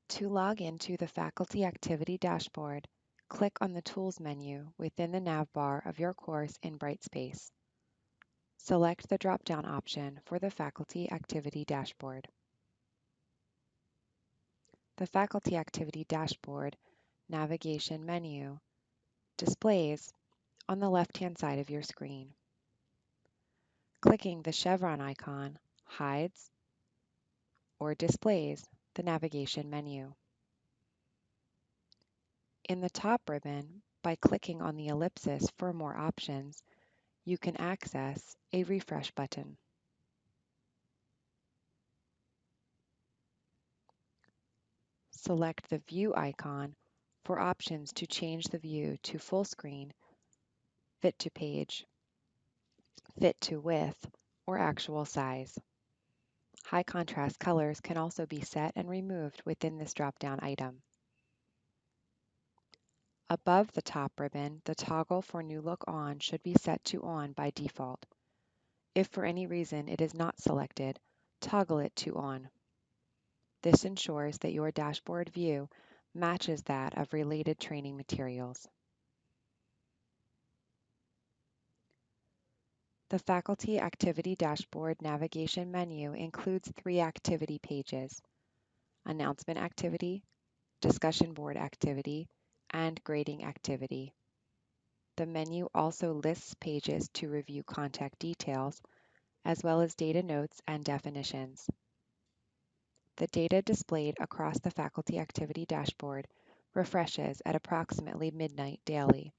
To log into the Faculty Activity Dashboard, click on the Tools menu within the nav bar of your course in Brightspace. Select the drop-down option for the Faculty Activity Dashboard. The Faculty Activity Dashboard navigation menu displays on the left-hand side of your screen. Clicking the chevron icon hides or displays the navigation menu. In the top ribbon, by clicking on the ellipsis for more options, you can access a refresh button. Select the View icon for options to change the view to full screen, fit to page, fit to width, or actual size. High contrast colors can also be set and removed within this drop-down item. Above the top ribbon, the toggle for New Look On should be set to On by default. If for any reason it is not selected, toggle it to On. This ensures that your dashboard view matches that of related training materials. The Faculty Activity Dashboard navigation menu includes 3 activity pages: Announcement Activity, Discussion Board Activity, and Grading Activity. The menu also lists pages to review contact details, as well as data notes and definitions. The data displayed across the Faculty Activity Dashboard refreshes at approximately midnight daily,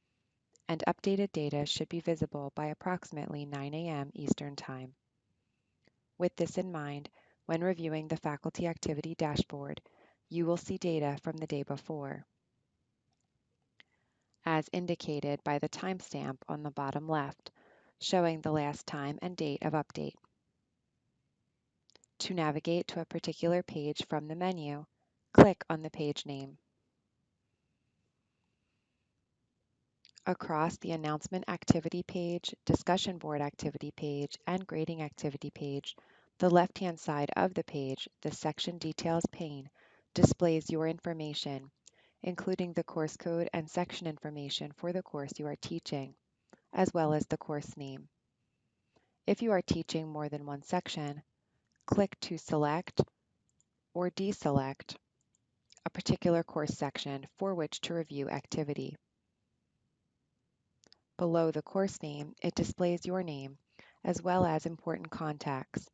and updated data should be visible by approximately 9 a.m. Eastern Time. With this in mind, when reviewing the Faculty Activity Dashboard, you will see data from the day before, as indicated by the timestamp on the bottom left, showing the last time and date of update. To navigate to a particular page from the menu, click on the page name. Across the Announcement Activity page, Discussion Board Activity page, and Grading Activity page, the left-hand side of the page, the Section Details pane, displays your information, including the course code and section information for the course you are teaching, as well as the course name. If you are teaching more than one section, click to select or deselect a particular course section for which to review activity. Below the course name, it displays your name, as well as important contacts,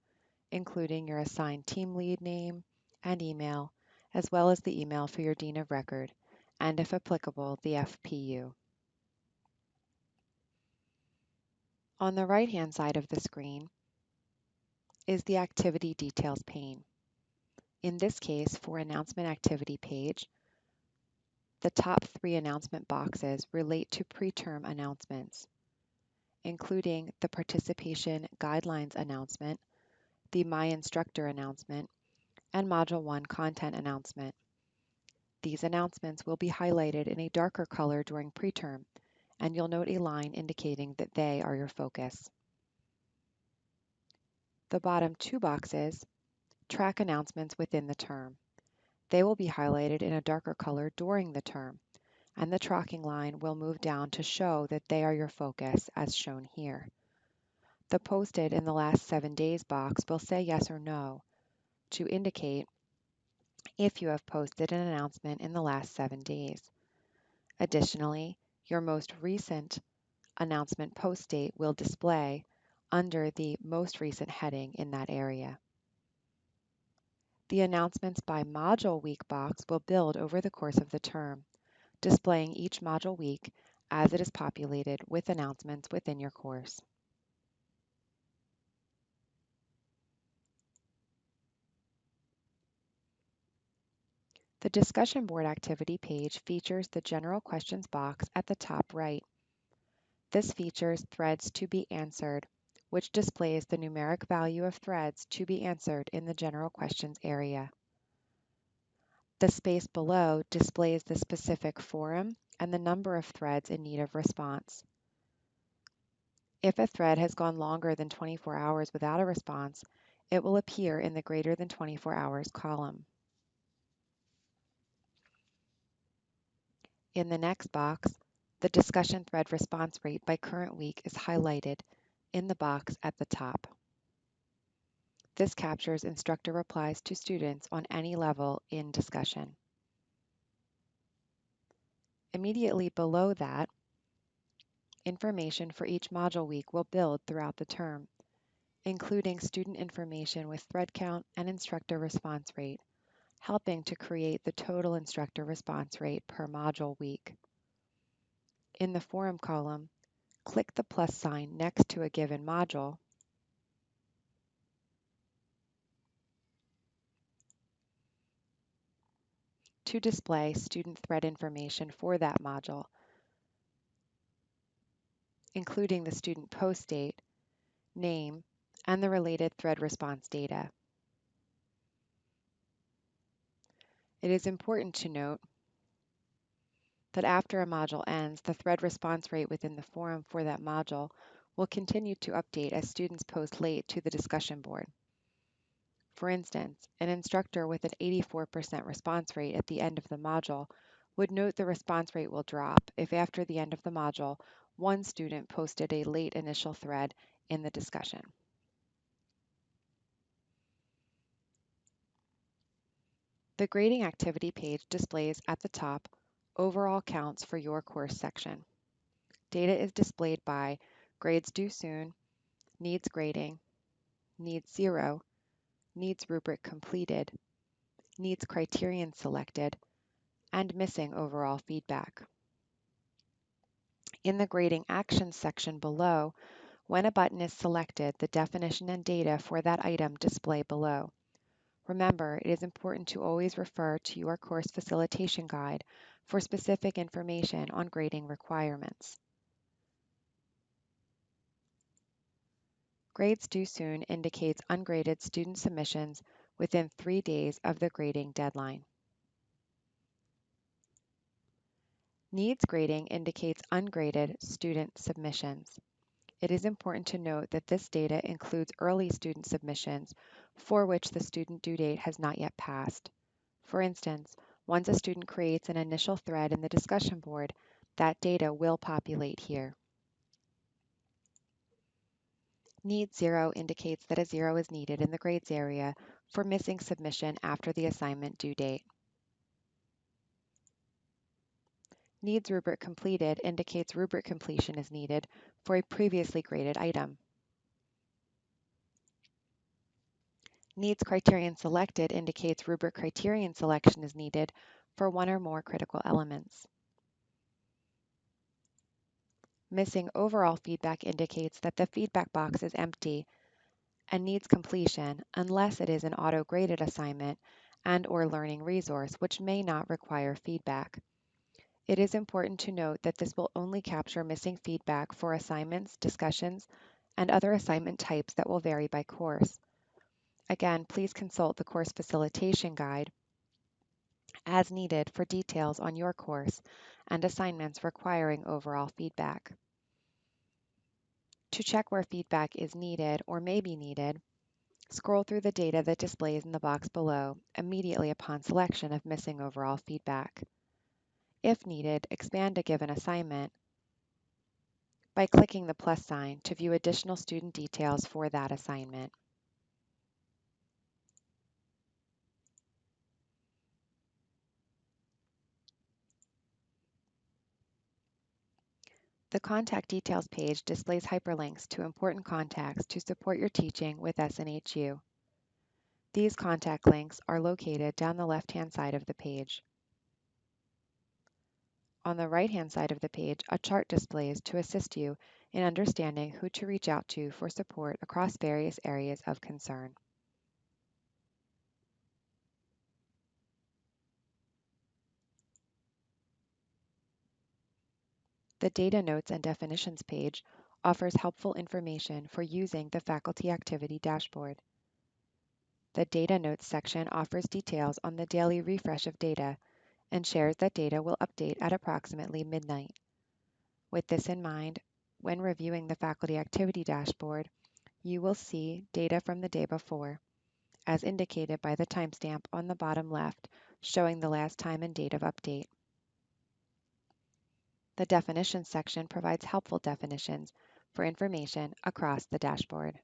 including your assigned team lead name and email, as well as the email for your Dean of Record, and if applicable, the FPU. On the right-hand side of the screen is the Activity Details pane. In this case, for Announcement Activity page, the top 3 announcement boxes relate to preterm announcements, including the Participation Guidelines announcement, the My Instructor announcement, and Module 1 content announcement. These announcements will be highlighted in a darker color during preterm, and you'll note a line indicating that they are your focus. The bottom 2 boxes track announcements within the term. They will be highlighted in a darker color during the term, and the tracking line will move down to show that they are your focus, as shown here. The Posted in the last 7 days box will say yes or no to indicate if you have posted an announcement in the last 7 days. Additionally, your most recent announcement post date will display under the Most Recent heading in that area. The Announcements by Module Week box will build over the course of the term, displaying each module week as it is populated with announcements within your course. The Discussion Board Activity page features the General Questions box at the top right. This features Threads to be answered, which displays the numeric value of threads to be answered in the General Questions area. The space below displays the specific forum and the number of threads in need of response. If a thread has gone longer than 24 hours without a response, it will appear in the greater than 24 hours column. In the next box, the discussion thread response rate by current week is highlighted in the box at the top. This captures instructor replies to students on any level in discussion. Immediately below that, information for each module week will build throughout the term, including student information with thread count and instructor response rate, helping to create the total instructor response rate per module week. In the forum column, click the plus sign next to a given module to display student thread information for that module, including the student post date, name, and the related thread response data. It is important to note that after a module ends, the thread response rate within the forum for that module will continue to update as students post late to the discussion board. For instance, an instructor with an 84% response rate at the end of the module would note the response rate will drop if after the end of the module, one student posted a late initial thread in the discussion. The grading activity page displays at the top overall counts for your course section. Data is displayed by grades due soon, needs grading, needs 0, needs rubric completed, needs criterion selected, and missing overall feedback. In the grading actions section below, when a button is selected, the definition and data for that item display below. Remember, it is important to always refer to your course facilitation guide for specific information on grading requirements. Grades due soon indicates ungraded student submissions within 3 days of the grading deadline. Needs grading indicates ungraded student submissions. It is important to note that this data includes early student submissions for which the student due date has not yet passed. For instance, once a student creates an initial thread in the discussion board, that data will populate here. Need 0 indicates that a 0 is needed in the grades area for missing submission after the assignment due date. Needs rubric completed indicates rubric completion is needed for a previously graded item. Needs criterion selected indicates rubric criterion selection is needed for one or more critical elements. Missing overall feedback indicates that the feedback box is empty and needs completion unless it is an auto-graded assignment and/or learning resource, which may not require feedback. It is important to note that this will only capture missing feedback for assignments, discussions, and other assignment types that will vary by course. Again, please consult the course facilitation guide as needed for details on your course and assignments requiring overall feedback. To check where feedback is needed or may be needed, scroll through the data that displays in the box below immediately upon selection of missing overall feedback. If needed, expand a given assignment by clicking the plus sign to view additional student details for that assignment. The Contact Details page displays hyperlinks to important contacts to support your teaching with SNHU. These contact links are located down the left-hand side of the page. On the right-hand side of the page, a chart displays to assist you in understanding who to reach out to for support across various areas of concern. The Data Notes and Definitions page offers helpful information for using the Faculty Activity Dashboard. The Data Notes section offers details on the daily refresh of data and shares that data will update at approximately midnight. With this in mind, when reviewing the Faculty Activity Dashboard, you will see data from the day before, as indicated by the timestamp on the bottom left, showing the last time and date of update. The definitions section provides helpful definitions for information across the dashboard.